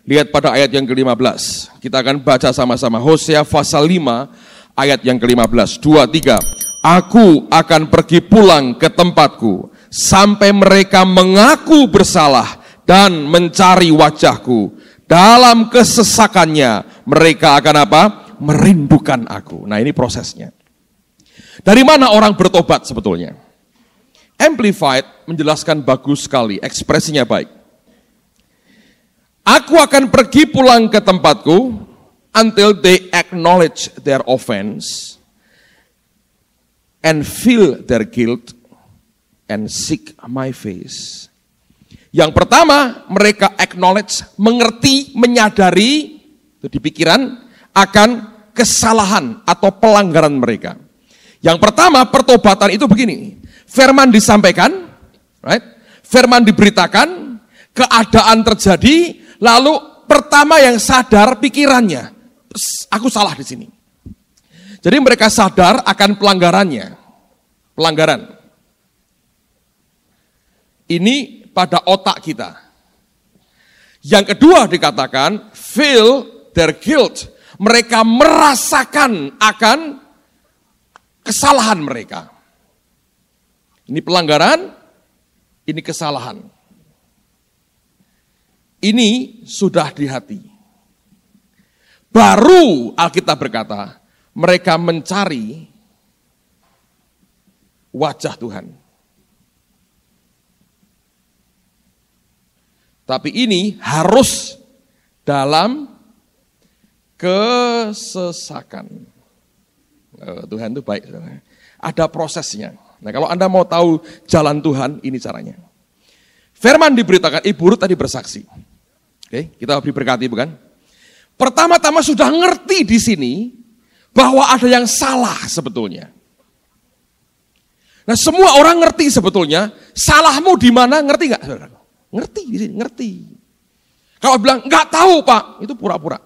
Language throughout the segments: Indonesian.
Lihat pada ayat yang ke-15. Kita akan baca sama-sama. Hosea pasal 5 ayat yang ke-15. 2, 3. Aku akan pergi pulang ke tempatku sampai mereka mengaku bersalah dan mencari wajahku. Dalam kesesakannya mereka akan apa? Merindukan aku. Nah, ini prosesnya. Dari mana orang bertobat sebetulnya? Amplified menjelaskan bagus sekali, ekspresinya baik. Aku akan pergi pulang ke tempatku until they acknowledge their offense and feel their guilt and seek my face. Yang pertama, mereka acknowledge, mengerti, menyadari, itu di pikiran, akan kesalahan atau pelanggaran mereka. Yang pertama, pertobatan itu begini, firman disampaikan, right? Firman diberitakan, keadaan terjadi, lalu pertama yang sadar pikirannya, aku salah di sini. Jadi mereka sadar akan pelanggaran. Ini pada otak kita. Yang kedua dikatakan, feel their guilt. Mereka merasakan akan kesalahan mereka. Ini pelanggaran, ini kesalahan. Ini sudah di hati. Baru Alkitab berkata, mereka mencari wajah Tuhan. Tapi ini harus dalam kesesakan. Tuhan itu baik. Ada prosesnya. Nah, kalau Anda mau tahu jalan Tuhan, ini caranya. Firman diberitakan, Ibu Ruth tadi bersaksi. Oke, kita diberkati bukan? Pertama-tama sudah ngerti di sini bahwa ada yang salah sebetulnya. Nah, semua orang ngerti sebetulnya salahmu di mana, ngerti nggak, saudara? Ngerti di sini, ngerti. Kalau bilang nggak tahu Pak, itu pura-pura.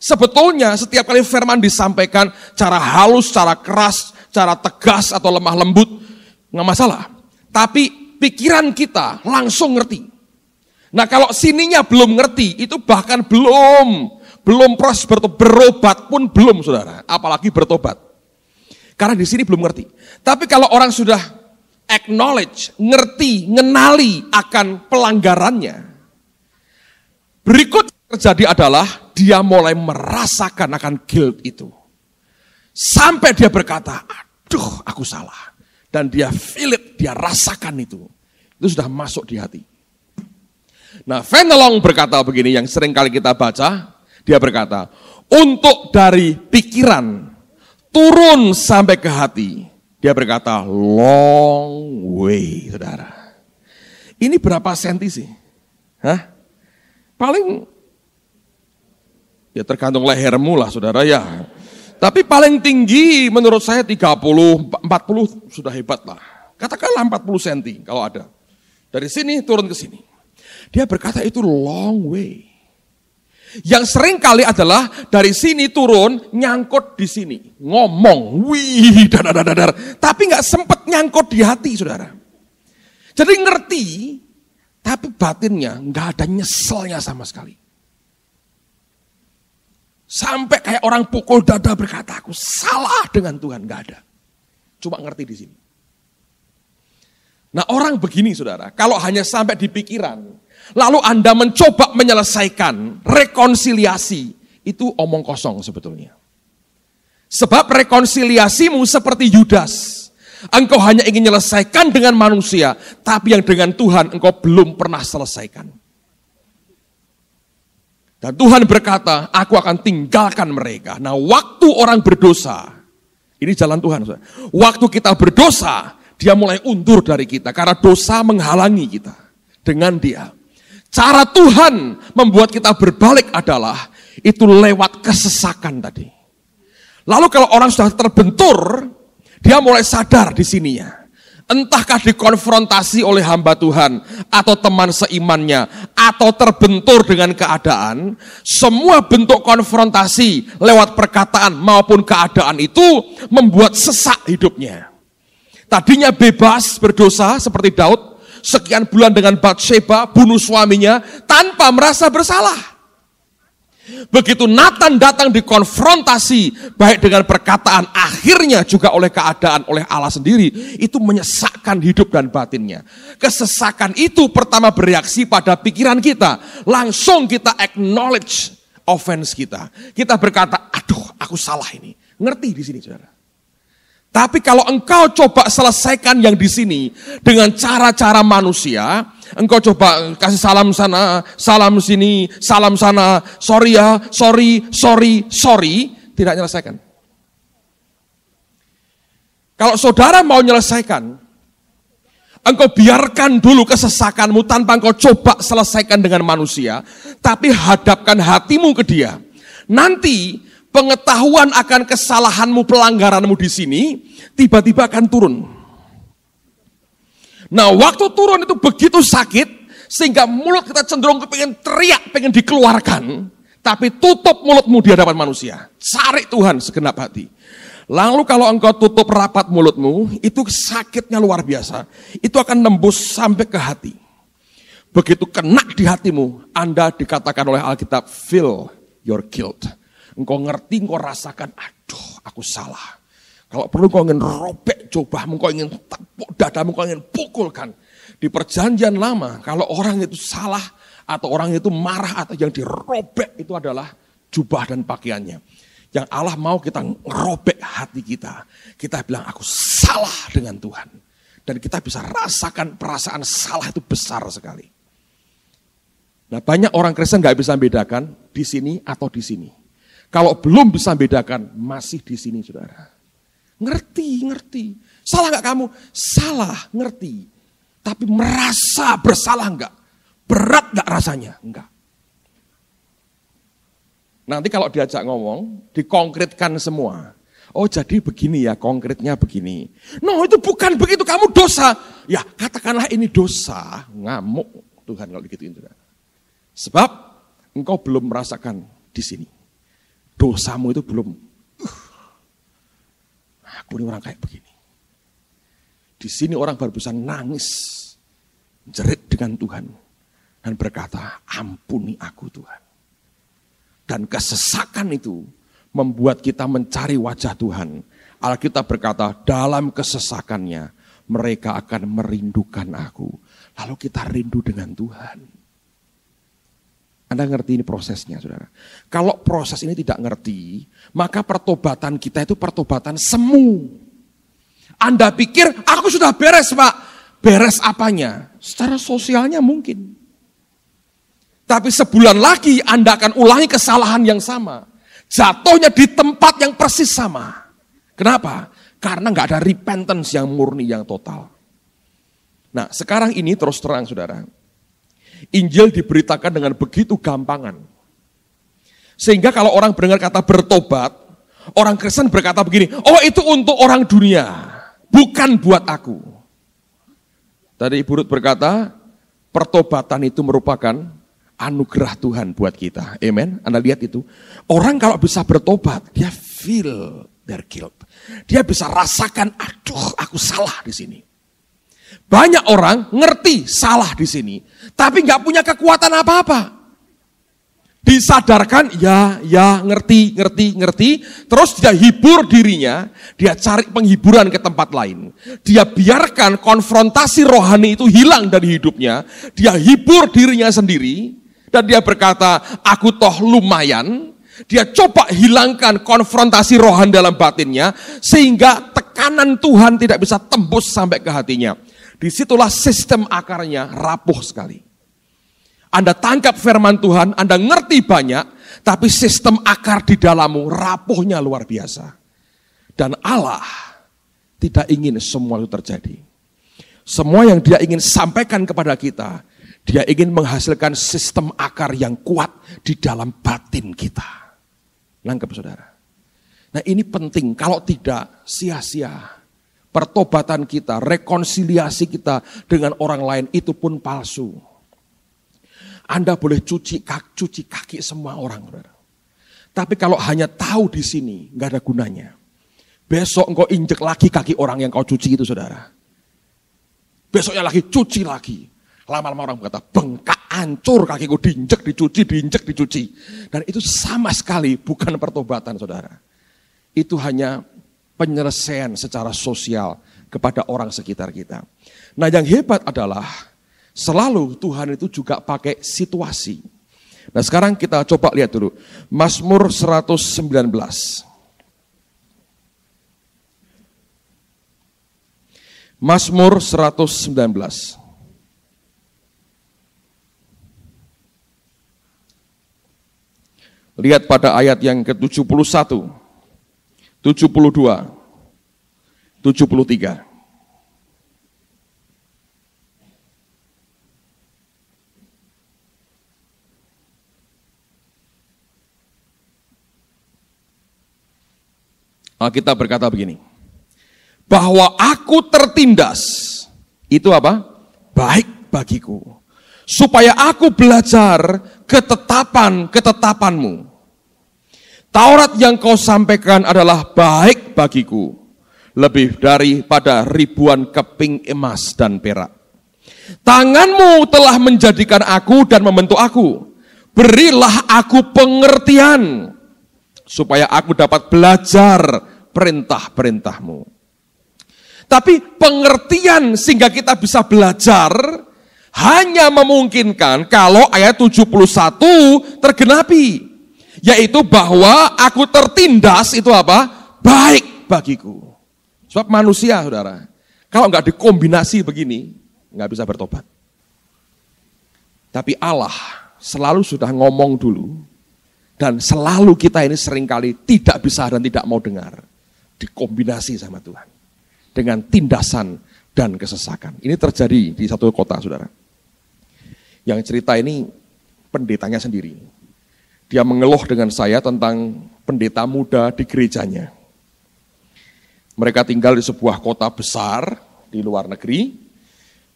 Sebetulnya setiap kali firman disampaikan cara halus, cara keras, cara tegas atau lemah lembut, nggak masalah. Tapi pikiran kita langsung ngerti. Nah, kalau sininya belum ngerti, itu bahkan belum proses berobat pun belum, saudara. Apalagi bertobat. Karena di sini belum ngerti. Tapi kalau orang sudah acknowledge, ngerti, ngenali akan pelanggarannya, berikut terjadi adalah dia mulai merasakan akan guilt itu. Sampai dia berkata, aduh aku salah. Dan dia feel it, dia rasakan itu. Itu sudah masuk di hati. Nah, Fenelong berkata begini, yang sering kali kita baca, dia berkata, untuk dari pikiran turun sampai ke hati, dia berkata, long way, saudara. Ini berapa senti sih? Hah? Paling, ya tergantung lehermu lah, saudara ya. Tapi paling tinggi menurut saya 30, 40 sudah hebat lah. Katakanlah 40 senti kalau ada. Dari sini turun ke sini. Dia berkata itu long way. Yang sering kali adalah dari sini turun nyangkut di sini. Ngomong, wih, dadar. Tapi gak sempat nyangkut di hati, saudara. Jadi ngerti, tapi batinnya gak ada nyeselnya sama sekali. Sampai kayak orang pukul dada berkata, aku salah dengan Tuhan, gak ada. Cuma ngerti di sini. Nah, orang begini, saudara, kalau hanya sampai di pikiran, lalu Anda mencoba menyelesaikan rekonsiliasi, itu omong kosong sebetulnya. Sebab rekonsiliasimu seperti Yudas. Engkau hanya ingin menyelesaikan dengan manusia, tapi yang dengan Tuhan engkau belum pernah selesaikan. Dan Tuhan berkata, aku akan tinggalkan mereka. Nah, waktu orang berdosa, ini jalan Tuhan. Saudara. Waktu kita berdosa, dia mulai undur dari kita, karena dosa menghalangi kita dengan dia. Cara Tuhan membuat kita berbalik adalah, itu lewat kesesakan tadi. Lalu kalau orang sudah terbentur, dia mulai sadar di sininya. Entahkah dikonfrontasi oleh hamba Tuhan, atau teman seimannya, atau terbentur dengan keadaan, semua bentuk konfrontasi lewat perkataan maupun keadaan itu membuat sesak hidupnya. Tadinya bebas berdosa seperti Daud, sekian bulan dengan Batsheba, bunuh suaminya, tanpa merasa bersalah. Begitu Nathan datang dikonfrontasi, baik dengan perkataan, akhirnya juga oleh keadaan, oleh Allah sendiri, itu menyesakkan hidup dan batinnya. Kesesakan itu pertama bereaksi pada pikiran kita, langsung kita acknowledge offense kita. Kita berkata, aduh aku salah ini. Ngerti di sini saudara. Tapi kalau engkau coba selesaikan yang di sini dengan cara-cara manusia, engkau coba kasih salam sana, salam sini, salam sana, sorry ya, sorry, tidak menyelesaikan. Kalau saudara mau menyelesaikan, engkau biarkan dulu kesesakanmu tanpa engkau coba selesaikan dengan manusia, tapi hadapkan hatimu ke dia. Nanti pengetahuan akan kesalahanmu, pelanggaranmu di sini, tiba-tiba akan turun. Nah, waktu turun itu begitu sakit, sehingga mulut kita cenderung pengen teriak, pengen dikeluarkan, tapi tutup mulutmu di hadapan manusia. Cari Tuhan segenap hati. Lalu kalau engkau tutup rapat mulutmu, itu sakitnya luar biasa. Itu akan nembus sampai ke hati. Begitu kena di hatimu, Anda dikatakan oleh Alkitab, feel your guilt. Engkau ngerti, engkau rasakan, aduh aku salah. Kalau perlu engkau ingin robek jubahmu, engkau ingin tepuk dadamu, engkau ingin pukulkan. Di perjanjian lama, kalau orang itu salah atau orang itu marah atau yang dirobek itu adalah jubah dan pakaiannya. Yang Allah mau kita ngerobek hati kita. Kita bilang aku salah dengan Tuhan. Dan kita bisa rasakan perasaan salah itu besar sekali. Nah, banyak orang Kristen gak bisa membedakan di sini atau di sini. Kalau belum bisa membedakan, masih di sini saudara. Ngerti. Salah gak kamu? Salah, ngerti. Tapi merasa bersalah enggak? Berat gak rasanya? Enggak. Nanti kalau diajak ngomong, dikonkretkan semua. Oh jadi begini ya, konkretnya begini. No itu bukan begitu, kamu dosa. Ya katakanlah ini dosa, ngamuk Tuhan kalau digituin. Sebab engkau belum merasakan di sini. Dosamu itu belum, aku ini orang kayak begini. Di sini orang baru bisa nangis, jerit dengan Tuhan. Dan berkata, ampuni aku Tuhan. Dan kesesakan itu membuat kita mencari wajah Tuhan. Alkitab berkata, dalam kesesakannya mereka akan merindukan aku. Lalu kita rindu dengan Tuhan. Anda ngerti ini prosesnya, saudara. Kalau proses ini tidak ngerti, maka pertobatan kita itu pertobatan semu. Anda pikir, aku sudah beres Pak. Beres apanya? Secara sosialnya mungkin. Tapi sebulan lagi Anda akan ulangi kesalahan yang sama. Jatuhnya di tempat yang persis sama. Kenapa? Karena nggak ada repentance yang murni, yang total. Nah sekarang ini terus terang saudara. Injil diberitakan dengan begitu gampangan. Sehingga kalau orang mendengar kata bertobat, orang Kristen berkata begini, oh itu untuk orang dunia, bukan buat aku. Tadi Ibu Ruth berkata, pertobatan itu merupakan anugerah Tuhan buat kita. Amen. Anda lihat itu. Orang kalau bisa bertobat, dia feel their guilt. Dia bisa rasakan, aduh aku salah di sini. Banyak orang ngerti salah di sini, tapi nggak punya kekuatan apa-apa. Disadarkan, ya, ngerti, terus dia hibur dirinya, dia cari penghiburan ke tempat lain. Dia biarkan konfrontasi rohani itu hilang dari hidupnya, dia hibur dirinya sendiri, dan dia berkata, aku toh lumayan. Dia coba hilangkan konfrontasi rohani dalam batinnya, sehingga tekanan Tuhan tidak bisa tembus sampai ke hatinya. Disitulah sistem akarnya rapuh sekali. Anda tangkap firman Tuhan, Anda ngerti banyak, tapi sistem akar di dalammu rapuhnya luar biasa. Dan Allah tidak ingin semua itu terjadi. Semua yang dia ingin sampaikan kepada kita, dia ingin menghasilkan sistem akar yang kuat di dalam batin kita. Nangkep saudara? Nah ini penting, kalau tidak sia-sia. Pertobatan kita, rekonsiliasi kita dengan orang lain itu pun palsu. Anda boleh cuci kaki semua orang. Tapi kalau hanya tahu di sini, nggak ada gunanya. Besok engkau injek lagi kaki orang yang kau cuci itu saudara. Besoknya lagi, cuci lagi. Lama-lama orang berkata, bengkak, hancur kakiku, diinjek, dicuci. Dan itu sama sekali bukan pertobatan, saudara. Itu hanya penyelesaian secara sosial kepada orang sekitar kita. Nah, yang hebat adalah selalu Tuhan itu juga pakai situasi. Nah, sekarang kita coba lihat dulu. Mazmur 119. Mazmur 119. Lihat pada ayat yang ke-71, 72, 73. Alkitab berkata begini, bahwa aku tertindas, itu apa? Baik bagiku. Supaya aku belajar ketetapanmu. Taurat yang kau sampaikan adalah baik bagiku, lebih daripada ribuan keping emas dan perak. Tanganmu telah menjadikan aku dan membentuk aku. Berilah aku pengertian, supaya aku dapat belajar perintah-perintahmu. Tapi pengertian sehingga kita bisa belajar hanya memungkinkan kalau ayat 71 tergenapi. Yaitu bahwa aku tertindas itu apa? Baik bagiku. Sebab manusia, saudara, kalau nggak dikombinasi begini, nggak bisa bertobat. Tapi Allah selalu sudah ngomong dulu, dan selalu kita ini seringkali tidak bisa dan tidak mau dengar. Dikombinasi sama Tuhan. Dengan tindasan dan kesesakan. Ini terjadi di satu kota, saudara. Yang cerita ini pendetanya sendiri. Dia mengeluh dengan saya tentang pendeta muda di gerejanya. Mereka tinggal di sebuah kota besar di luar negeri.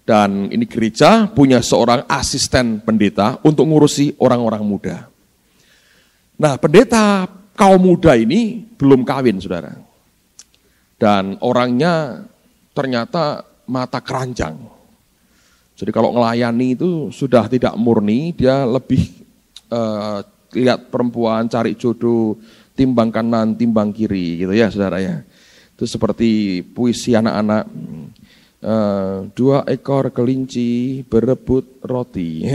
Dan ini gereja punya seorang asisten pendeta untuk ngurusi orang-orang muda. Nah, pendeta kaum muda ini belum kawin, saudara. Dan orangnya ternyata mata keranjang. Jadi kalau ngelayani itu sudah tidak murni, dia lebih lihat perempuan, cari jodoh, timbang kanan, timbang kiri, gitu ya, saudara ya. Itu seperti puisi anak-anak. 2 ekor kelinci berebut roti.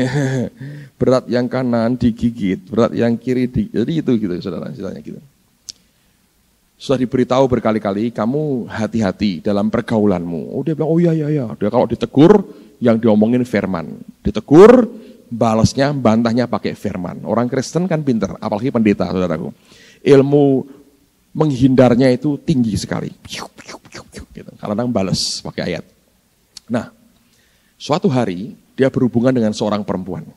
Berat yang kanan digigit, berat yang kiri jadi itu gitu, saudara, istilahnya gitu. Sudah diberitahu berkali-kali, kamu hati-hati dalam pergaulanmu. Oh, dia bilang, oh iya. Dia kalau ditegur, yang diomongin firman. Ditegur, balasnya, bantahnya pakai firman. Orang Kristen kan pinter, apalagi pendeta, saudaraku. Ilmu menghindarnya itu tinggi sekali. Gitu. Kadang-kadang balas pakai ayat. Nah, suatu hari, dia berhubungan dengan seorang perempuan.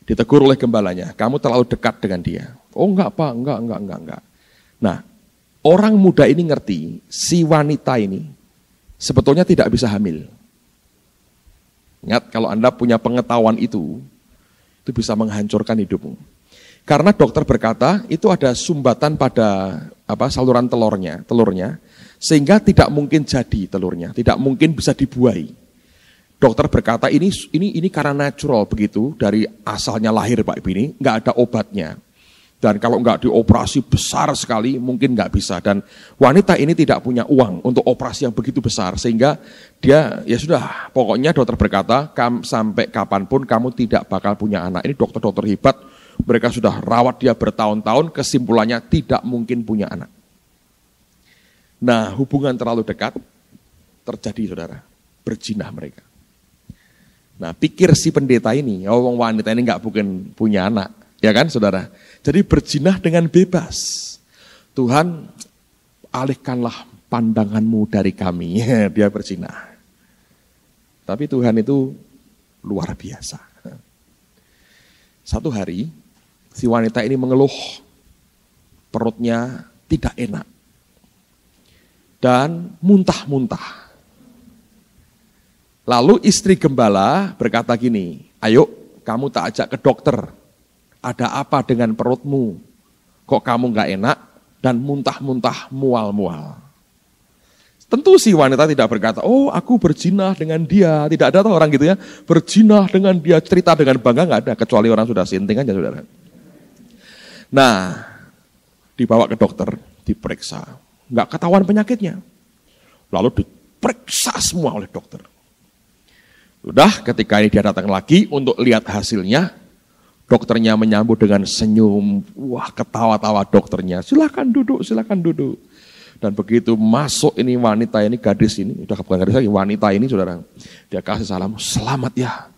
Ditegur oleh gembalanya, kamu terlalu dekat dengan dia. Oh enggak Pak, enggak. Nah, orang muda ini ngerti, si wanita ini sebetulnya tidak bisa hamil. Ingat, kalau Anda punya pengetahuan itu bisa menghancurkan hidupmu. Karena dokter berkata, itu ada sumbatan pada saluran telurnya, sehingga tidak mungkin jadi telurnya, tidak mungkin bisa dibuahi. Dokter berkata, ini karena natural begitu, dari asalnya lahir Pak Ibu ini, nggak ada obatnya. Dan kalau nggak dioperasi besar sekali, mungkin nggak bisa. Dan wanita ini tidak punya uang untuk operasi yang begitu besar. Sehingga dia, ya sudah, pokoknya dokter berkata, sampai kapanpun kamu tidak bakal punya anak. Ini dokter-dokter hebat, mereka sudah rawat dia bertahun-tahun, kesimpulannya tidak mungkin punya anak. Nah, hubungan terlalu dekat, terjadi saudara, berzina mereka. Nah, pikir si pendeta ini, wanita ini nggak mungkin punya anak. Ya kan saudara? Jadi berzina dengan bebas. Tuhan, alihkanlah pandanganmu dari kami. Dia berzina. Tapi Tuhan itu luar biasa. Satu hari, si wanita ini mengeluh. Perutnya tidak enak. Dan muntah-muntah. Lalu istri gembala berkata gini, ayo kamu tak ajak ke dokter. Ada apa dengan perutmu? Kok kamu gak enak dan muntah-muntah mual-mual? Tentu si wanita tidak berkata, oh aku berzinah dengan dia. Tidak ada orang gitu ya, berzinah dengan dia, cerita dengan bangga, nggak ada. Kecuali orang sudah sinting aja saudara. Nah, dibawa ke dokter, diperiksa. Nggak ketahuan penyakitnya. Lalu diperiksa semua oleh dokter. Sudah ketika ini dia datang lagi untuk lihat hasilnya, dokternya menyambut dengan senyum. Wah, ketawa-tawa dokternya. Silakan duduk, silakan duduk. Dan begitu masuk ini wanita ini, gadis ini, udah bukan gadis lagi, wanita ini saudara, dia kasih salam, selamat ya.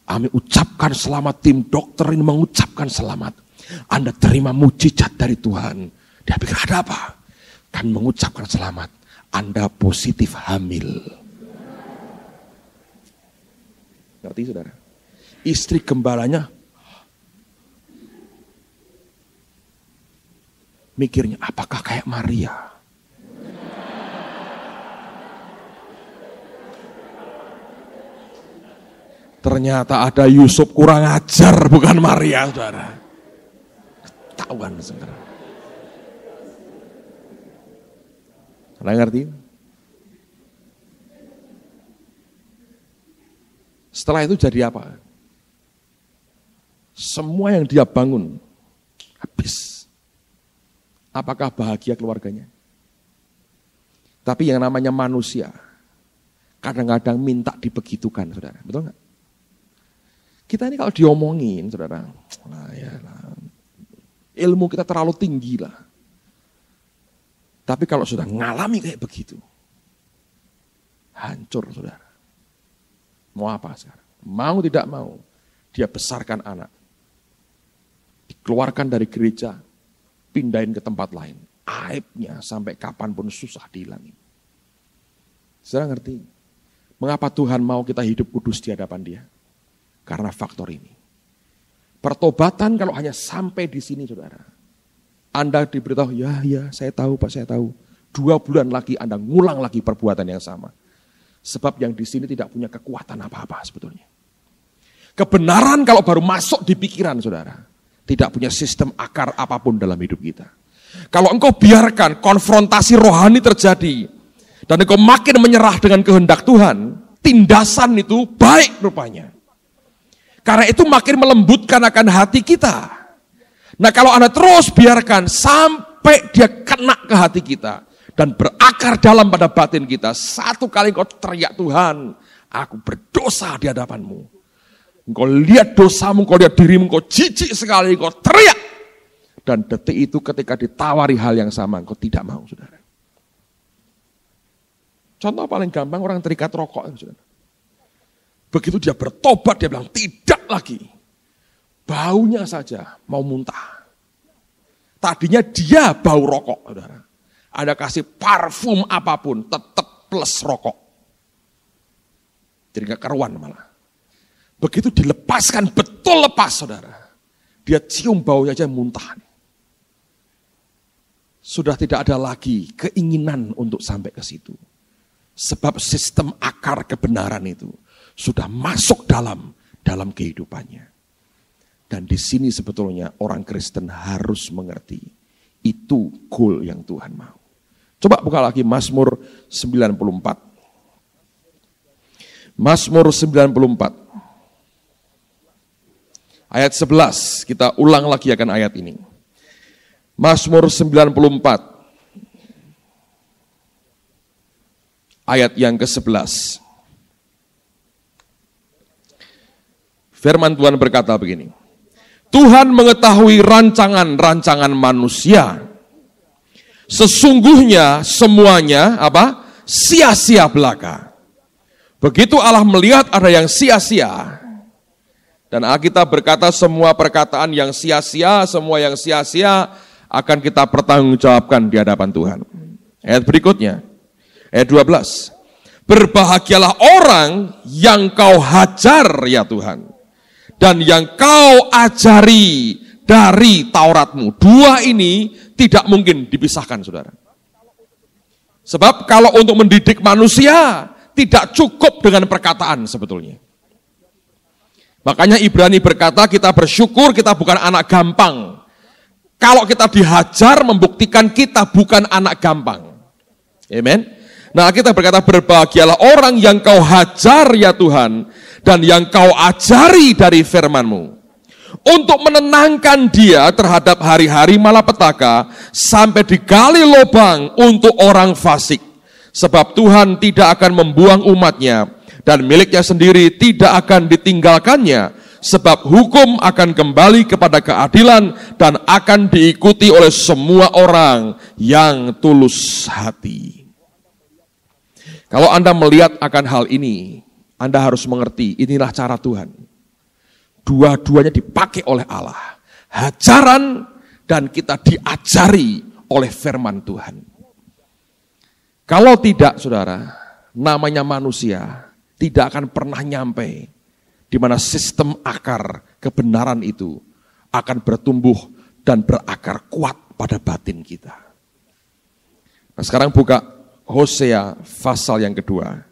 Kami ucapkan selamat, tim dokter ini mengucapkan selamat. Anda terima mujizat dari Tuhan. Dia pikir ada apa? Kami mengucapkan selamat, Anda positif hamil. Ngerti saudara? Istri gembalanya mikirnya, apakah kayak Maria? Ternyata ada Yusuf kurang ajar, bukan Maria, saudara. Ketahuan, saudara. Anda ngerti? Setelah itu jadi apa? Semua yang dia bangun, habis. Apakah bahagia keluarganya? Tapi yang namanya manusia, kadang-kadang minta dibegitukan, saudara. Betul nggak? Kita ini kalau diomongin, saudara, ilmu kita terlalu tinggi lah. Tapi kalau sudah ngalami kayak begitu, hancur saudara. Mau apa sekarang? Mau tidak mau, dia besarkan anak. Dikeluarkan dari gereja, pindahin ke tempat lain. Aibnya sampai kapanpun susah dihilangin. Saudara ngerti? Mengapa Tuhan mau kita hidup kudus di hadapan Dia? Karena faktor ini. Pertobatan kalau hanya sampai di sini saudara. Anda diberitahu, ya saya tahu Pak, saya tahu. 2 bulan lagi Anda ngulang lagi perbuatan yang sama. Sebab yang di sini tidak punya kekuatan apa-apa sebetulnya. Kebenaran kalau baru masuk di pikiran saudara. Tidak punya sistem akar apapun dalam hidup kita. Kalau engkau biarkan konfrontasi rohani terjadi. Dan engkau makin menyerah dengan kehendak Tuhan. Tindasan itu baik rupanya. Karena itu makin melembutkan akan hati kita. Nah kalau Anda terus biarkan sampai dia kena ke hati kita. Dan berakar dalam pada batin kita. Satu kali engkau teriak, Tuhan, aku berdosa di hadapan-Mu. Engkau lihat dosamu, engkau lihat dirimu, engkau jijik sekali, engkau teriak. Dan detik itu ketika ditawari hal yang sama, engkau tidak mau, saudara. Contoh paling gampang, orang terikat rokok, saudara. Begitu dia bertobat, dia bilang, tidak lagi. Baunya saja mau muntah. Tadinya dia bau rokok, saudara. Anda kasih parfum apapun, tetap plus rokok. Jadi gak keruan malah. Begitu dilepaskan, betul lepas, saudara. Dia cium baunya aja muntah. Sudah tidak ada lagi keinginan untuk sampai ke situ. Sebab sistem akar kebenaran itu sudah masuk dalam kehidupannya. Dan di sini sebetulnya orang Kristen harus mengerti. Itu goal yang Tuhan mau. Coba buka lagi Mazmur 94. Mazmur 94. Ayat 11, kita ulang lagi akan ayat ini. Mazmur 94. Ayat yang ke-11. Firman Tuhan berkata begini. Tuhan mengetahui rancangan-rancangan manusia. Sesungguhnya semuanya apa? Sia-sia belaka. Begitu Allah melihat ada yang sia-sia. Dan Alkitab berkata semua perkataan yang sia-sia, semua yang sia-sia akan kita pertanggungjawabkan di hadapan Tuhan. Ayat berikutnya. Ayat 12. Berbahagialah orang yang kau hajar ya Tuhan. Dan yang kau ajari dari Tauratmu. Dua ini tidak mungkin dipisahkan, saudara. Sebab kalau untuk mendidik manusia, tidak cukup dengan perkataan sebetulnya. Makanya Ibrani berkata, kita bersyukur kita bukan anak gampang. Kalau kita dihajar, membuktikan kita bukan anak gampang. Amen. Nah, kita berkata berbahagialah orang yang kau hajar ya Tuhan, dan yang kau ajari dari firman-Mu, untuk menenangkan dia terhadap hari-hari malapetaka, sampai digali lubang untuk orang fasik. Sebab Tuhan tidak akan membuang umatnya, dan miliknya sendiri tidak akan ditinggalkannya, sebab hukum akan kembali kepada keadilan dan akan diikuti oleh semua orang yang tulus hati. Kalau Anda melihat akan hal ini, Anda harus mengerti inilah cara Tuhan. Dua-duanya dipakai oleh Allah. Hajaran dan kita diajari oleh firman Tuhan. Kalau tidak, saudara, namanya manusia tidak akan pernah nyampe di mana sistem akar kebenaran itu akan bertumbuh dan berakar kuat pada batin kita. Nah, sekarang buka Hosea pasal yang kedua.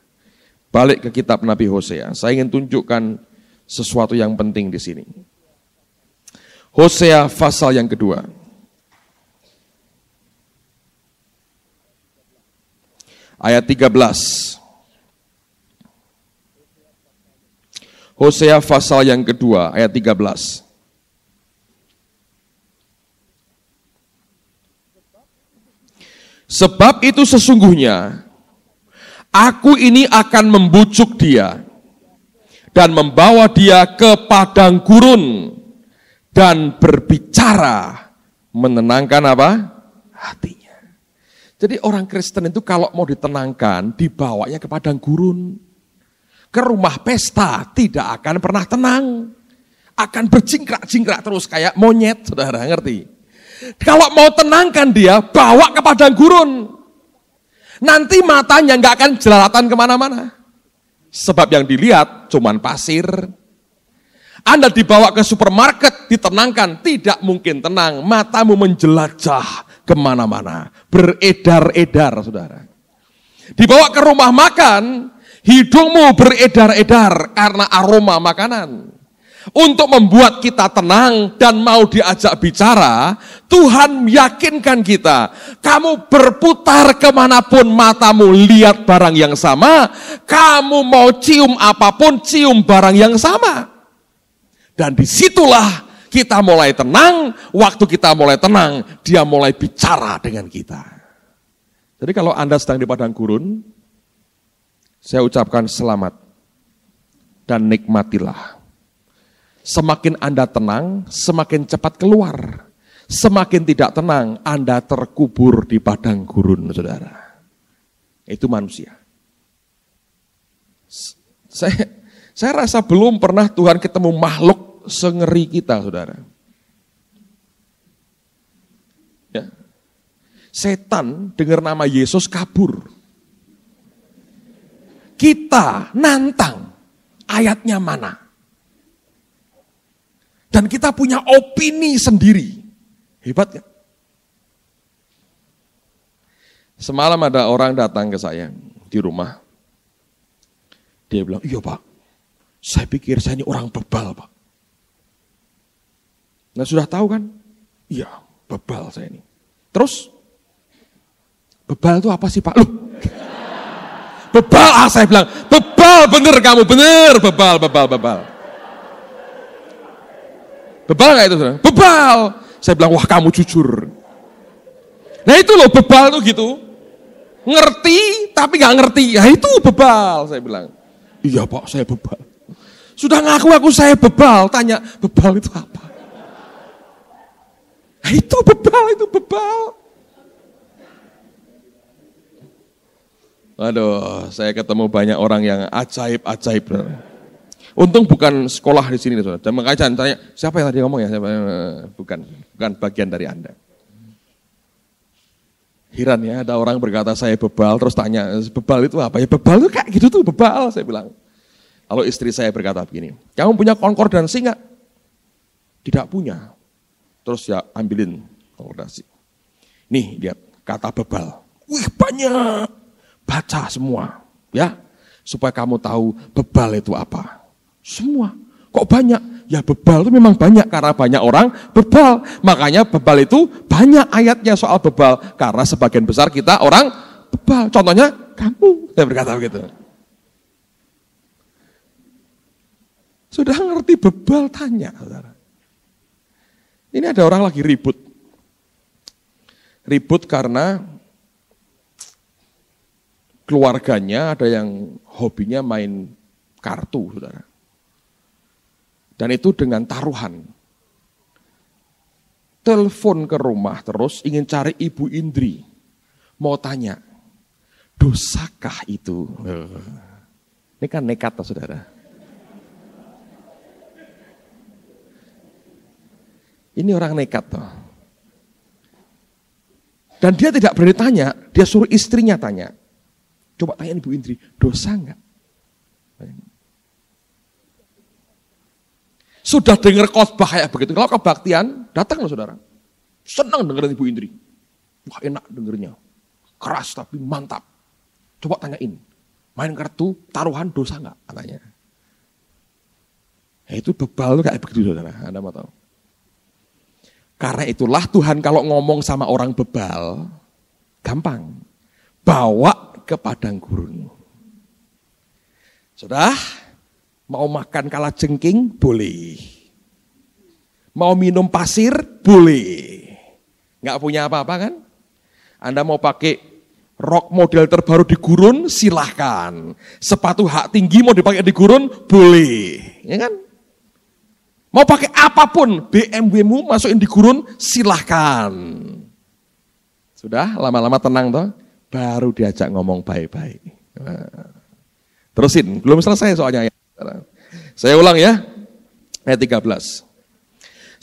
Balik ke kitab Nabi Hosea. Saya ingin tunjukkan sesuatu yang penting di sini. Hosea pasal yang kedua. Ayat 13. Hosea pasal yang kedua, ayat 13. Sebab itu sesungguhnya aku ini akan membujuk dia dan membawa dia ke padang gurun dan berbicara menenangkan apa? Hatinya. Jadi orang Kristen itu kalau mau ditenangkan dibawanya ke padang gurun. Ke rumah pesta tidak akan pernah tenang. Akan berjingkrak-jingkrak terus kayak monyet, saudara ngerti? Kalau mau tenangkan dia, bawa ke padang gurun. Nanti matanya nggak akan jelalatan kemana-mana. Sebab yang dilihat cuman pasir. Anda dibawa ke supermarket, ditenangkan, tidak mungkin tenang. Matamu menjelajah kemana-mana. Beredar-edar, saudara. Dibawa ke rumah makan, hidungmu beredar-edar karena aroma makanan. Untuk membuat kita tenang dan mau diajak bicara, Tuhan meyakinkan kita, kamu berputar kemanapun matamu lihat barang yang sama, kamu mau cium apapun cium barang yang sama. Dan disitulah kita mulai tenang, waktu kita mulai tenang, dia mulai bicara dengan kita. Jadi kalau Anda sedang di padang gurun, saya ucapkan selamat dan nikmatilah. Semakin Anda tenang, semakin cepat keluar. Semakin tidak tenang, Anda terkubur di padang gurun, saudara. Itu manusia. Saya rasa belum pernah Tuhan ketemu makhluk sengeri kita, saudara. Ya. Setan dengar nama Yesus kabur. Kita nantang, ayatnya mana? Dan kita punya opini sendiri. Hebat kan? Semalam ada orang datang ke saya di rumah. Dia bilang, iya Pak, saya pikir saya ini orang bebal Pak. Nah sudah tahu kan? Iya, bebal saya ini. Terus, bebal itu apa sih Pak? Loh, bebal, saya bilang, bebal bener kamu, bener, bebal. Bebal gak itu? Bebal. Saya bilang, wah kamu jujur. Nah itu loh bebal tuh gitu. Ngerti tapi gak ngerti. Ya itu bebal, saya bilang. Iya Pak, saya bebal. Sudah ngaku saya bebal. Tanya, bebal itu apa? Nah itu bebal. Aduh, saya ketemu banyak orang yang ajaib. Untung bukan sekolah di sini, saudara. Dan makanya jangan tanya, siapa yang tadi ngomong ya? Bukan bagian dari Anda. Heran ya, ada orang berkata saya bebal, terus tanya, bebal itu apa? Ya bebal itu kayak gitu tuh, bebal, saya bilang. Lalu istri saya berkata begini, kamu punya konkordansi nggak? Tidak punya. Terus ya ambilin konkordansi. Nih, lihat, kata bebal. Wih banyak, baca semua. Ya, supaya kamu tahu bebal itu apa. Semua. Kok banyak? Ya bebal itu memang banyak karena banyak orang bebal. Makanya bebal itu banyak ayatnya soal bebal. Karena sebagian besar kita orang bebal. Contohnya kamu. Saya berkata begitu. Sudah ngerti bebal, tanya, saudara. Ini ada orang lagi ribut. Ribut karena keluarganya ada yang hobinya main kartu, saudara. Dan itu dengan taruhan. Telepon ke rumah terus ingin cari Ibu Indri. Mau tanya, dosakah itu? Ini kan nekat, saudara. Ini orang nekat toh. Dan dia tidak berani tanya, dia suruh istrinya tanya. Coba tanya Ibu Indri, dosa enggak? Sudah dengar khotbah kayak begitu, kalau kebaktian, datang loh saudara. Senang dengerin Ibu Indri. Wah enak dengernya. Keras tapi mantap. Coba tanyain, main kartu, taruhan dosa enggak? Katanya. Ya, itu bebal kayak begitu saudara, Anda mau tahu. Karena itulah Tuhan kalau ngomong sama orang bebal, gampang. Bawa ke padang gurun. Sudah? Mau makan kalajengking? Boleh. Mau minum pasir? Boleh. Nggak punya apa-apa kan? Anda mau pakai rok model terbaru di gurun? Silahkan. Sepatu hak tinggi mau dipakai di gurun? Boleh. Ya kan? Mau pakai apapun, BMW-mu masukin di gurun, silahkan. Sudah, lama-lama tenang toh, baru diajak ngomong baik-baik. Terusin, belum selesai soalnya. Saya ulang ya, ayat 13.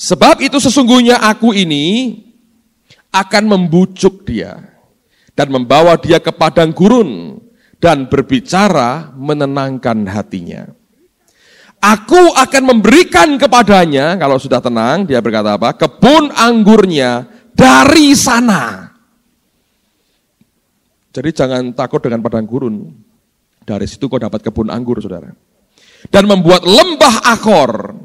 Sebab itu sesungguhnya aku ini akan membujuk dia dan membawa dia ke padang gurun dan berbicara menenangkan hatinya. Aku akan memberikan kepadanya, kalau sudah tenang, dia berkata apa? Kebun anggurnya dari sana. Jadi jangan takut dengan padang gurun. Dari situ kau dapat kebun anggur, saudara. Dan membuat lembah Akor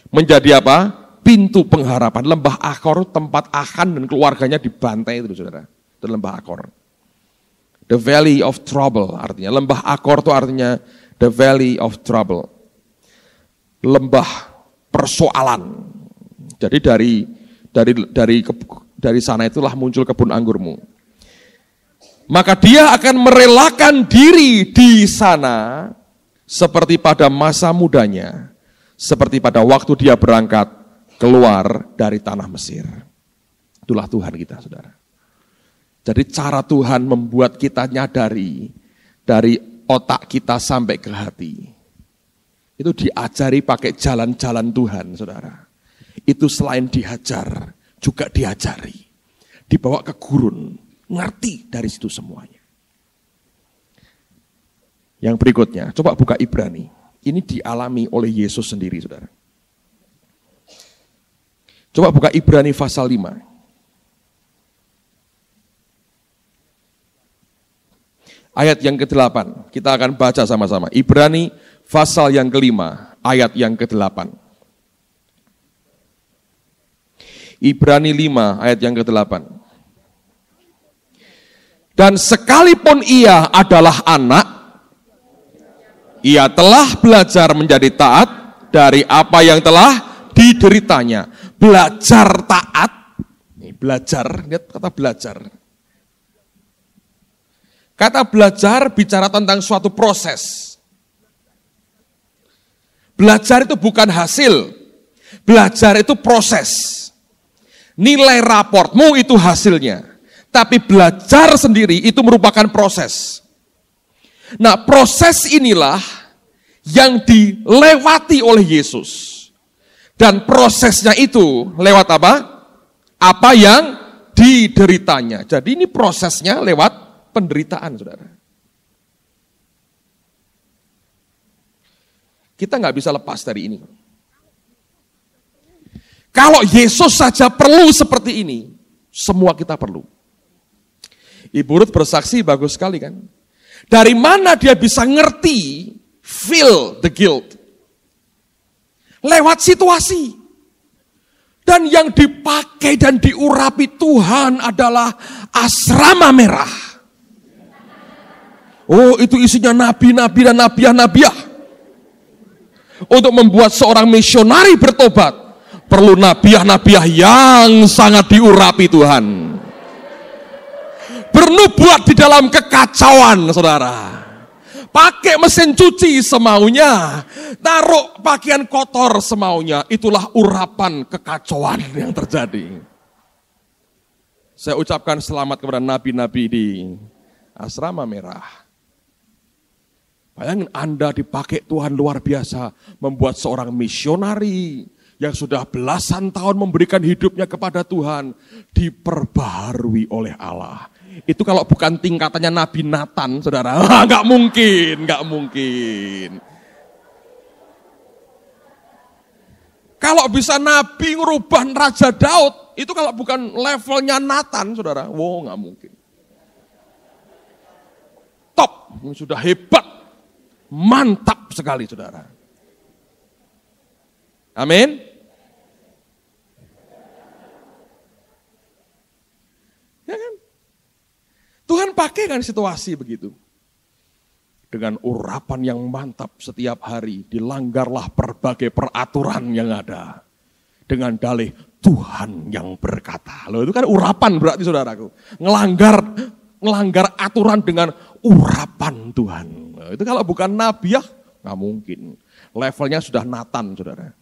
menjadi apa? Pintu pengharapan. Lembah Akor tempat Achan dan keluarganya dibantai itu, saudara. Itu lembah Akor. The Valley of Trouble artinya. Lembah Akor itu artinya the Valley of Trouble. Lembah persoalan. Jadi dari sana itulah muncul kebun anggurmu. Maka dia akan merelakan diri di sana seperti pada masa mudanya, seperti pada waktu dia berangkat keluar dari tanah Mesir. Itulah Tuhan kita, saudara. Jadi cara Tuhan membuat kita nyadari dari otak kita sampai ke hati. Itu diajari pakai jalan-jalan Tuhan, saudara. Itu selain dihajar, juga diajari. Dibawa ke gurun, ngerti dari situ semuanya. Yang berikutnya, coba buka Ibrani. Ini dialami oleh Yesus sendiri, saudara. Coba buka Ibrani pasal 5. Ayat yang ke-8, kita akan baca sama-sama. Ibrani pasal yang ke-5, ayat yang ke-8. Ibrani 5, ayat yang ke-8. Dan sekalipun ia adalah anak, ia telah belajar menjadi taat dari apa yang telah dideritanya. Belajar taat, belajar, lihat kata belajar. Kata belajar bicara tentang suatu proses. Belajar itu bukan hasil, belajar itu proses. Nilai raportmu itu hasilnya, tapi belajar sendiri itu merupakan proses. Nah, proses inilah yang dilewati oleh Yesus. Dan prosesnya itu lewat apa? Apa yang dideritanya. Jadi ini prosesnya lewat penderitaan, saudara. Kita nggak bisa lepas dari ini. Kalau Yesus saja perlu seperti ini, semua kita perlu. Ibu Ruth bersaksi bagus sekali kan. Dari mana dia bisa ngerti, feel the guilt? Lewat situasi. Dan yang dipakai dan diurapi Tuhan adalah asrama merah. Oh, itu isinya nabi-nabi dan nabiah-nabiah. Untuk membuat seorang misionari bertobat, perlu nabiah-nabiah yang sangat diurapi Tuhan. Bernubuat di dalam kekacauan, saudara. Pakai mesin cuci semaunya, taruh pakaian kotor semaunya. Itulah urapan kekacauan yang terjadi. Saya ucapkan selamat kepada nabi-nabi di Asrama Merah. Bayangin Anda dipakai Tuhan luar biasa, membuat seorang misionari yang sudah belasan tahun memberikan hidupnya kepada Tuhan, diperbaharui oleh Allah. Itu kalau bukan tingkatannya Nabi Nathan, saudara, nggak mungkin. Kalau bisa Nabi ngerubah Raja Daud, itu kalau bukan levelnya Nathan, saudara, nggak mungkin. Top, sudah hebat, mantap sekali, saudara. Amin. Ya kan? Tuhan pakai kan situasi begitu. Dengan urapan yang mantap setiap hari, dilanggarlah berbagai peraturan yang ada. Dengan dalih Tuhan yang berkata. Loh, itu kan urapan berarti, saudaraku. Ngelanggar aturan dengan urapan Tuhan. Loh, itu kalau bukan nabi ya, nggak mungkin. Levelnya sudah Nathan, saudara.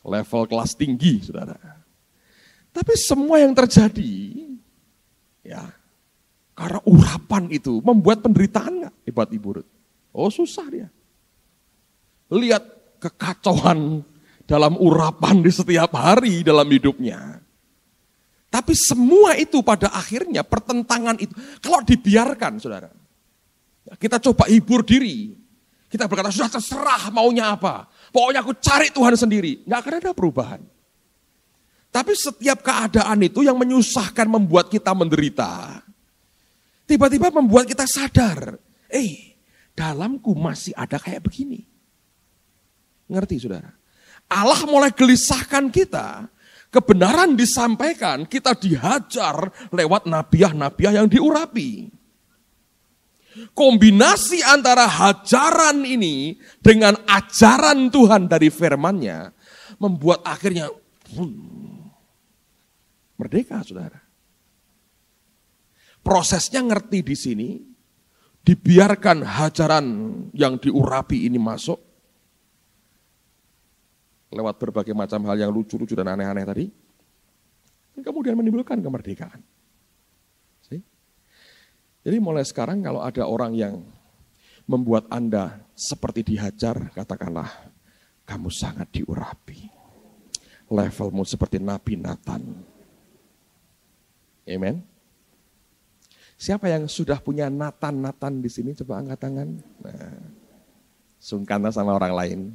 Level kelas tinggi, saudara. Tapi semua yang terjadi, ya, karena urapan itu membuat penderitaan nggak Ibu Ruth? Oh, susah dia. Lihat kekacauan dalam urapan di setiap hari dalam hidupnya. Tapi semua itu pada akhirnya pertentangan itu, kalau dibiarkan, saudara, kita coba hibur diri. Kita berkata, sudah terserah maunya apa. Pokoknya aku cari Tuhan sendiri. Nggak akan ada perubahan. Tapi setiap keadaan itu yang menyusahkan, membuat kita menderita. Tiba-tiba membuat kita sadar, dalamku masih ada kayak begini. Ngerti, saudara? Allah mulai gelisahkan kita, kebenaran disampaikan, kita dihajar lewat nabiah-nabiah yang diurapi. Kombinasi antara hajaran ini dengan ajaran Tuhan dari firman-Nya membuat akhirnya merdeka, saudara. Prosesnya ngerti di sini, dibiarkan hajaran yang diurapi ini masuk, lewat berbagai macam hal yang lucu-lucu dan aneh-aneh tadi, dan kemudian menimbulkan kemerdekaan. Jadi mulai sekarang kalau ada orang yang membuat Anda seperti dihajar, katakanlah, kamu sangat diurapi. Levelmu seperti Nabi Nathan. Amen. Siapa yang sudah punya Nathan di sini? Coba angkat tangan. Nah, sungkanlah sama orang lain.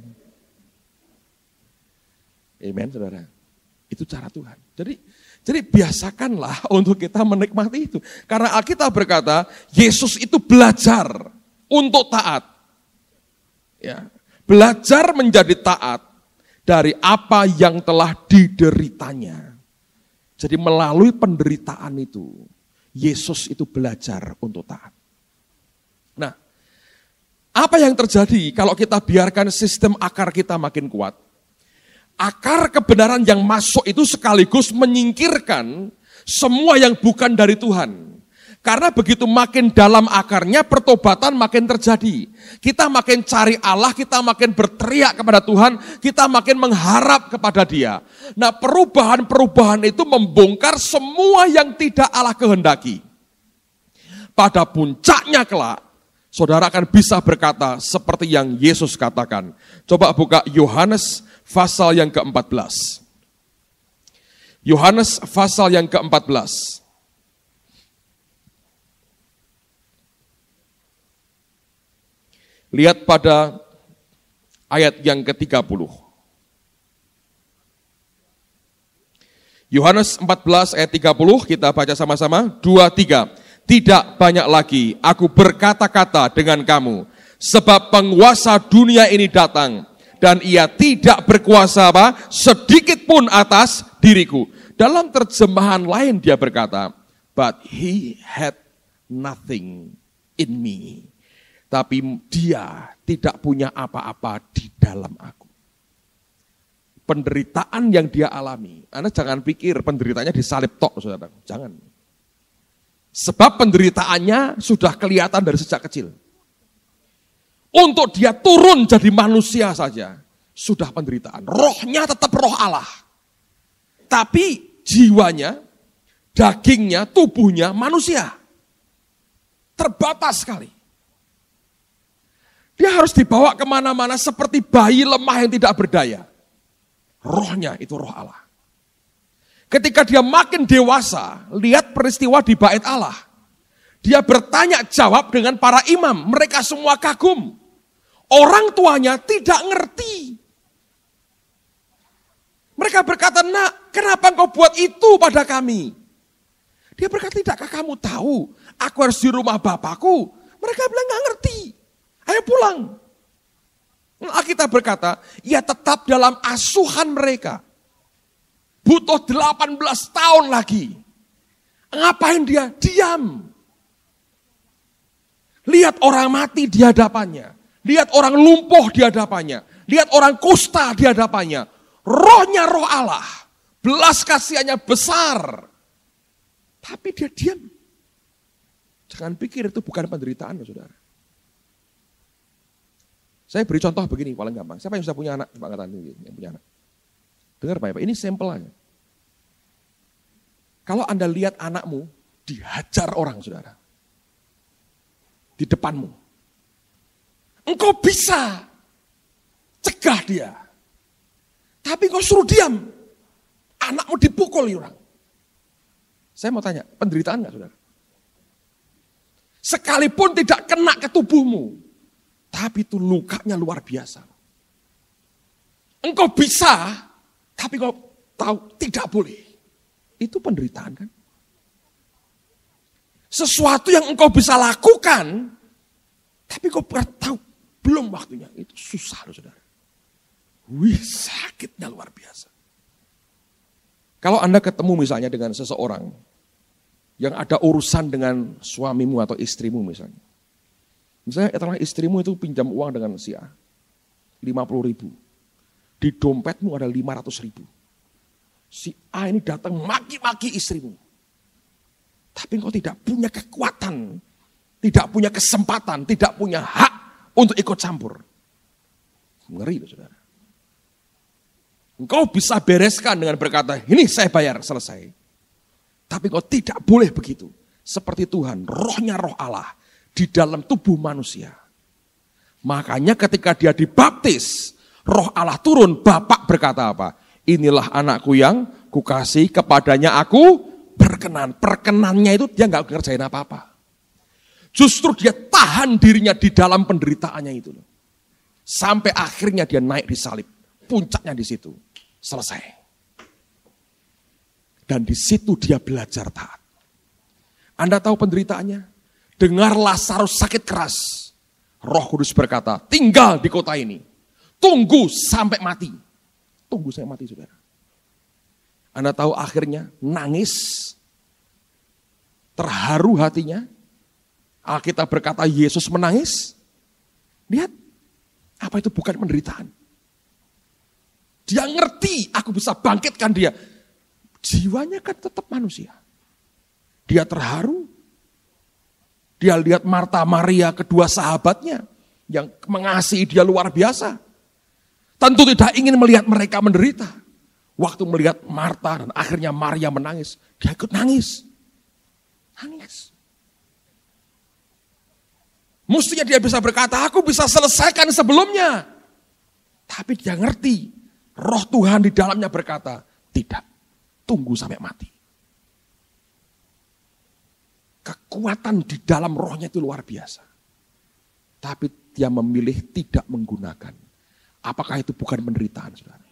Amen, saudara. Itu cara Tuhan. Jadi biasakanlah untuk kita menikmati itu. Karena Alkitab berkata, Yesus itu belajar untuk taat. Ya, belajar menjadi taat dari apa yang telah dideritanya. Jadi melalui penderitaan itu, Yesus itu belajar untuk taat. Nah, apa yang terjadi kalau kita biarkan sistem akar kita makin kuat? Akar kebenaran yang masuk itu sekaligus menyingkirkan semua yang bukan dari Tuhan. Karena begitu makin dalam akarnya, pertobatan makin terjadi. Kita makin cari Allah, kita makin berteriak kepada Tuhan, kita makin mengharap kepada Dia. Nah, perubahan-perubahan itu membongkar semua yang tidak Allah kehendaki. Pada puncaknya kelak, saudara akan bisa berkata seperti yang Yesus katakan. Coba buka Yohanes pasal yang ke-14. Yohanes pasal yang ke-14. Lihat pada ayat yang ke-30. Yohanes 14 ayat 30, kita baca sama-sama. 2, 3. Tidak banyak lagi aku berkata-kata dengan kamu, sebab penguasa dunia ini datang, dan ia tidak berkuasa sedikit pun atas diriku. Dalam terjemahan lain dia berkata, but he had nothing in me. Tapi dia tidak punya apa-apa di dalam aku. Penderitaan yang dia alami, Anda jangan pikir penderitaannya disalib tok, saudara. Jangan. Sebab penderitaannya sudah kelihatan dari sejak kecil. Untuk dia turun jadi manusia saja, sudah penderitaan. Rohnya tetap roh Allah. Tapi jiwanya, dagingnya, tubuhnya manusia. Terbatas sekali. Dia harus dibawa kemana-mana seperti bayi lemah yang tidak berdaya. Rohnya itu roh Allah. Ketika dia makin dewasa, lihat peristiwa di bait Allah. Dia bertanya jawab dengan para imam. Mereka semua kagum. Orang tuanya tidak ngerti. Mereka berkata, nak, kenapa engkau buat itu pada kami? Dia berkata, tidakkah kamu tahu, aku harus di rumah bapakku? Mereka bilang, nggak ngerti. Ayo pulang. Alkitab berkata, ia tetap dalam asuhan mereka. Butuh 18 tahun lagi. Ngapain dia? Diam. Lihat orang mati di hadapannya. Lihat orang lumpuh di hadapannya. Lihat orang kusta di hadapannya. Rohnya roh Allah. Belas kasihannya besar. Tapi dia diam. Jangan pikir itu bukan penderitaan, saudara. Saya beri contoh begini, paling gampang. Siapa yang sudah punya anak? Coba angkat tangan yang punya anak. Dengar Pak, ini sampel aja. Kalau Anda lihat anakmu dihajar orang, saudara. Di depanmu. Engkau bisa cegah dia. Tapi engkau suruh diam. Anakmu dipukul orang. Saya mau tanya, penderitaan enggak, saudara? Sekalipun tidak kena ke tubuhmu. Tapi itu lukanya luar biasa. Engkau bisa, tapi engkau tahu tidak boleh. Itu penderitaan kan? Sesuatu yang engkau bisa lakukan, tapi engkau tahu belum waktunya. Itu susah loh, saudara. Wih, sakitnya luar biasa. Kalau Anda ketemu misalnya dengan seseorang yang ada urusan dengan suamimu atau istrimu misalnya. Misalnya setelah istrimu itu pinjam uang dengan si A, 50.000. Di dompetmu ada 500.000. Si A ini datang maki-maki istrimu. Tapi engkau tidak punya kekuatan, tidak punya kesempatan, tidak punya hak untuk ikut campur. Ngeri loh, saudara. Engkau bisa bereskan dengan berkata, ini saya bayar, selesai. Tapi engkau tidak boleh begitu. Seperti Tuhan, rohnya roh Allah. Di dalam tubuh manusia. Makanya ketika dia dibaptis, roh Allah turun, Bapak berkata apa? Inilah anakku yang kukasih, kepadanya aku berkenan. Perkenannya itu dia gak ngerjain apa-apa. Justru dia tahan dirinya di dalam penderitaannya itu. Sampai akhirnya dia naik di salib. Puncaknya di situ. Selesai. Dan di situ dia belajar taat. Anda tahu penderitaannya? Dengar Lazarus sakit keras. Roh Kudus berkata, tinggal di kota ini. Tunggu sampai mati. Tunggu sampai mati, saudara. Anda tahu akhirnya nangis. Terharu hatinya. Alkitab berkata Yesus menangis. Lihat, apa itu bukan penderitaan. Dia ngerti aku bisa bangkitkan dia. Jiwanya kan tetap manusia. Dia terharu. Dia lihat Marta, Maria, kedua sahabatnya yang mengasihi dia luar biasa. Tentu tidak ingin melihat mereka menderita. Waktu melihat Marta dan akhirnya Maria menangis, dia ikut nangis. Nangis. Mestinya dia bisa berkata, aku bisa selesaikan sebelumnya. Tapi dia ngerti, roh Tuhan di dalamnya berkata, tidak, tunggu sampai mati. Kekuatan di dalam rohnya itu luar biasa. Tapi dia memilih tidak menggunakan. Apakah itu bukan penderitaan, saudara?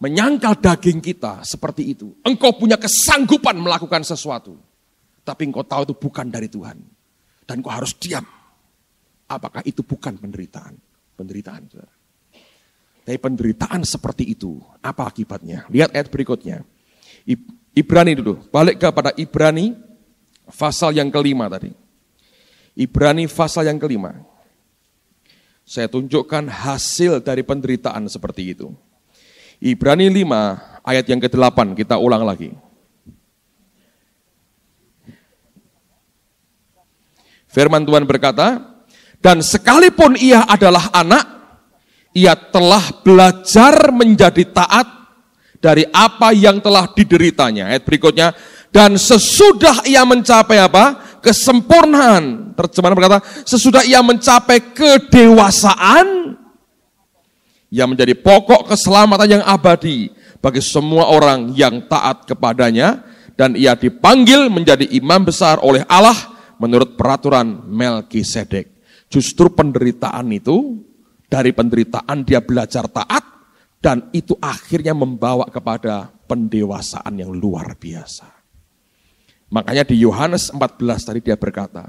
Menyangkal daging kita seperti itu. Engkau punya kesanggupan melakukan sesuatu. Tapi engkau tahu itu bukan dari Tuhan. Dan engkau harus diam. Apakah itu bukan penderitaan? Penderitaan, saudara. Tapi penderitaan seperti itu, apa akibatnya? Lihat ayat berikutnya. Ibrani dulu, balik kepada Ibrani pasal yang kelima tadi. Ibrani pasal yang kelima. Saya tunjukkan hasil dari penderitaan seperti itu. Ibrani 5 ayat yang ke-8, kita ulang lagi. Firman Tuhan berkata, dan sekalipun ia adalah anak, ia telah belajar menjadi taat dari apa yang telah dideritanya. Ayat berikutnya, dan sesudah ia mencapai apa? Kesempurnaan. Terjemahan berkata, sesudah ia mencapai kedewasaan, ia menjadi pokok keselamatan yang abadi bagi semua orang yang taat kepadanya, dan ia dipanggil menjadi imam besar oleh Allah menurut peraturan Melkisedek. Justru penderitaan itu, dari penderitaan dia belajar taat, dan itu akhirnya membawa kepada pendewasaan yang luar biasa. Makanya di Yohanes 14 tadi dia berkata,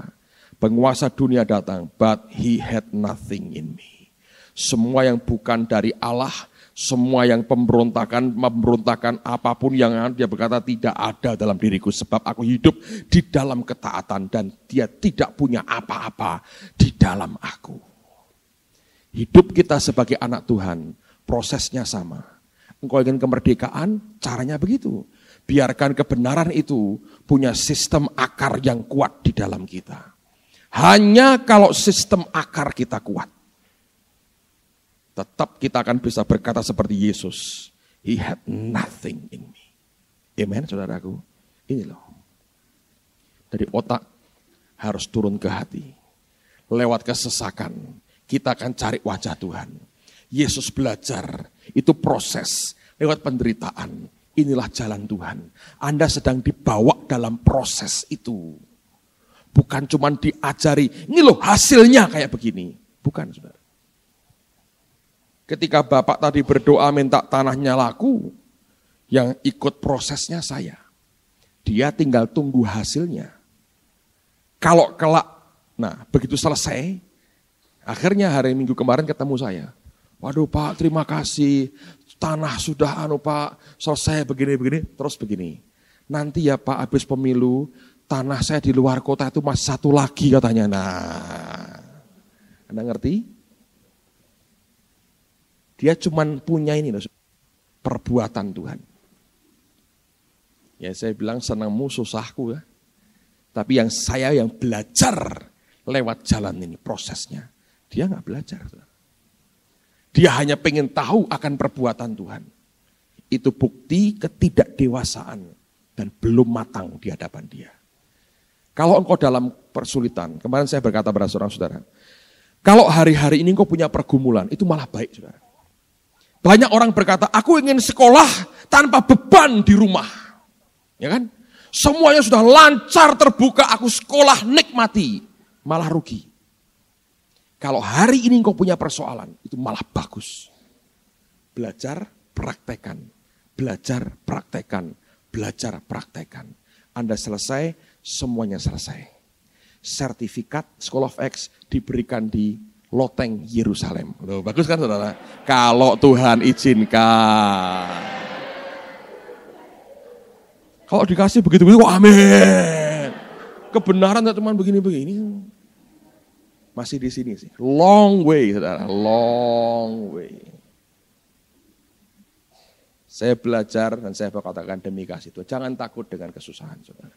penguasa dunia datang, but he had nothing in me. Semua yang bukan dari Allah, semua yang memberontakan apapun yang dia berkata tidak ada dalam diriku. Sebab aku hidup di dalam ketaatan dan dia tidak punya apa-apa di dalam aku. Hidup kita sebagai anak Tuhan, prosesnya sama. Engkau ingin kemerdekaan, caranya begitu. Biarkan kebenaran itu punya sistem akar yang kuat di dalam kita. Hanya kalau sistem akar kita kuat, tetap kita akan bisa berkata seperti Yesus. He had nothing in me. Amen, saudaraku. Ini loh. Dari otak harus turun ke hati. Lewat kesesakan, kita akan cari wajah Tuhan. Yesus belajar, itu proses. Lewat penderitaan, inilah jalan Tuhan. Anda sedang dibawa dalam proses itu. Bukan cuma diajari, ini loh hasilnya kayak begini. Bukan, saudara. Ketika Bapak tadi berdoa minta tanahnya laku, yang ikut prosesnya saya. Dia tinggal tunggu hasilnya. Kalau kelak, nah begitu selesai, akhirnya hari Minggu kemarin ketemu saya. Waduh Pak, terima kasih. Tanah sudah Pak, selesai begini-begini, terus begini. Nanti ya Pak, habis pemilu, tanah saya di luar kota itu masih satu lagi katanya. Nah, Anda ngerti? Dia cuman punya ini loh, perbuatan Tuhan. Ya saya bilang senangmu susahku ya. Tapi saya yang belajar lewat jalan ini, prosesnya. Dia gak belajar. Dia hanya pengen tahu akan perbuatan Tuhan. Itu bukti ketidakdewasaan dan belum matang di hadapan dia. Kalau engkau dalam persulitan, kemarin saya berkata pada seorang saudara, kalau hari-hari ini engkau punya pergumulan, itu malah baik saudara. Banyak orang berkata, aku ingin sekolah tanpa beban di rumah. Ya kan? Semuanya sudah lancar terbuka, aku sekolah nikmati. Malah rugi. Kalau hari ini engkau punya persoalan, itu malah bagus. Belajar, praktekan. Belajar, praktekan. Belajar, praktekan. Anda selesai, semuanya selesai. Sertifikat School of X diberikan di Loteng Yerusalem. Loh, bagus kan saudara? Kalau Tuhan izinkan. Kalau dikasih begitu-begitu, amin. Kebenaran tak cuma begini-begini. Masih di sini sih. Long way, saudara. Long way. Saya belajar dan saya katakan demi kasih Tuhan. Jangan takut dengan kesusahan, saudara.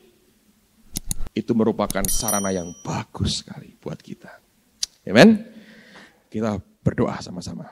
Itu merupakan sarana yang bagus sekali buat kita. Amen. Kita berdoa sama-sama.